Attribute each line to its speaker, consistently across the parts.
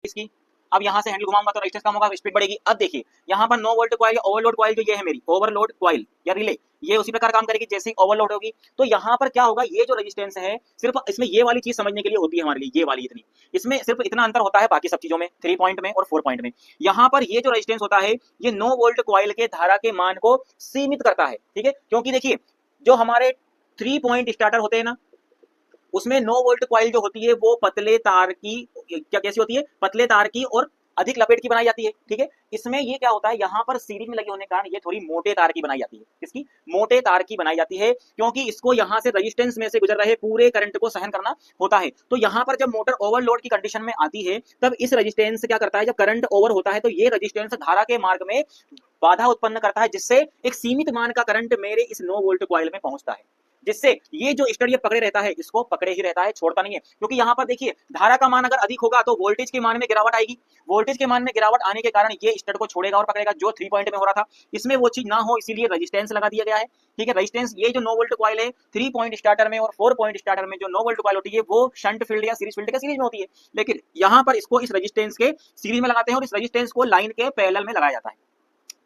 Speaker 1: इसकी। अब यहाँ से हैंडल घुमाऊंगा तो रेजिस्टेंस कम होगा, स्पीड बढ़ेगी। अब देखिए यहाँ पर नो वोल्ट कॉइल या ओवरलोड कॉइल जो ये है मेरी ओवरलोड कॉइल या रिले, ये उसी प्रकार काम करेगी जैसे ओवरलोड होगी। तो यहाँ पर क्या होगा, ये जो रेजिस्टेंस है सिर्फ इसमें ये वाली चीज समझने के लिए होती है हमारे लिए, ये वाली इतनी, इसमें सिर्फ इतना अंतर होता है बाकी सब चीजों में 3 पॉइंट में और 4 पॉइंट में। यहाँ पर ये जो रेजिस्टेंस होता है ये नो वोल्ट कॉइल के धारा के मान को सीमित करता है, ठीक है। क्योंकि देखिए जो हमारे 3 पॉइंट स्टार्टर होते हैं ना, उसमें नो वोल्ट कॉइल जो होती है वो पतले तार की, क्या कैसी होती है, पतले तार की और अधिक लपेट की बनाई जाती है, ठीक है। इसमें ये क्या होता है, यहाँ पर सीरीज में लगे होने के कारण ये थोड़ी मोटे तार की बनाई जाती है, इसकी मोटे तार की बनाई जाती है, क्योंकि इसको यहाँ से रेजिस्टेंस में से गुजर रहे पूरे करंट को सहन करना होता है। तो यहाँ पर जब मोटर ओवरलोड की कंडीशन में आती है तब इस रेजिस्टेंस क्या करता है, जब करंट ओवर होता है तो ये रेजिस्टेंस धारा के मार्ग में बाधा उत्पन्न करता है, जिससे एक सीमित मान का करंट मेरे इस नो वोल्ट कॉइल में पहुंचता है, जिससे ये जो स्टर ये पकड़े रहता है, इसको पकड़े ही रहता है, छोड़ता नहीं है। क्योंकि यहाँ पर देखिए धारा का मान अगर अधिक होगा तो वोल्टेज के मान में गिरावट आएगी, वोल्टेज के मान में गिरावट आने के कारण ये स्टर को छोड़ेगा और पकड़ेगा, जो 3 पॉइंट में हो रहा था इसमें वो चीज ना हो, इसीलिए रेजिस्टेंस लगा दिया गया है, ठीक है। रेजिस्टेंस ये जो नो वोल्ट कॉइल है 3 पॉइंट स्टार्टर में और 4 पॉइंट स्टार्टर में जो नो वोल्ट कॉइल होती है वो शंट फील्ड या सीरीज फील्ड के सीरीज में होती है, लेकिन यहाँ पर इसको इस रेजिस्टेंस के सीरीज में लगाते हैं और इस रेजिस्टेंस को लाइन के पैरेलल में लगाया जाता है,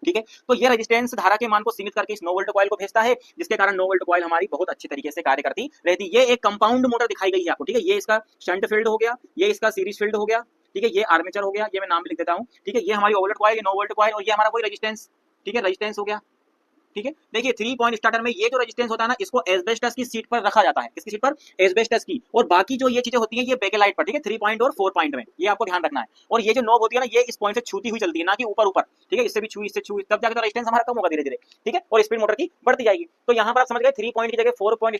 Speaker 1: ठीक है। तो ये रेजिस्टेंस धारा के मान को सीमित करके इस नो वोल्ट कॉइल को भेजता है, जिसके कारण नो वोल्ट कॉइल हमारी बहुत अच्छी तरीके से कार्य करती रहती है। ये एक कंपाउंड मोटर दिखाई गई है आपको, ठीक है। ये इसका शंट फील्ड हो गया, ये इसका सीरीज फील्ड हो गया, ठीक है। ये आर्मेचर हो गया, ये मैं नाम भी लिख देता हूँ, ठीक है। ये हमारी overload coil, no volt coil, और ये हमारा कोई रेजिस्टेंस, ठीक है, रेजिस्टेंस हो गया, ठीक है। देखिए 3 पॉइंट स्टार्टर में ये जो रेजिस्टेंस होता है ना, इसको एस्बेस्टस की सीट पर रखा जाता है, किसकी सीट पर, एस्बेस्टस की। और बाकी जो ये चीजें होती हैं ये बेकेलाइट पर, ठीक है, 3 पॉइंट और 4 पॉइंट में, ये आपको ध्यान रखना है। और ये जो नॉब होती है ना, ये इस पॉइंट से छूती हुई चलती है, ना कि ऊपर ऊपर, ठीक है, इससे भी छुई, इससे छुई, तब जाकर तो रेजिस्टेंस हमारा कम होगा धीरे धीरे, ठीक है, और स्पीड मोटर की बढ़ती जाएगी। तो यहाँ पर आप समझ गए 3 पॉइंट की जगह 4 पॉइंट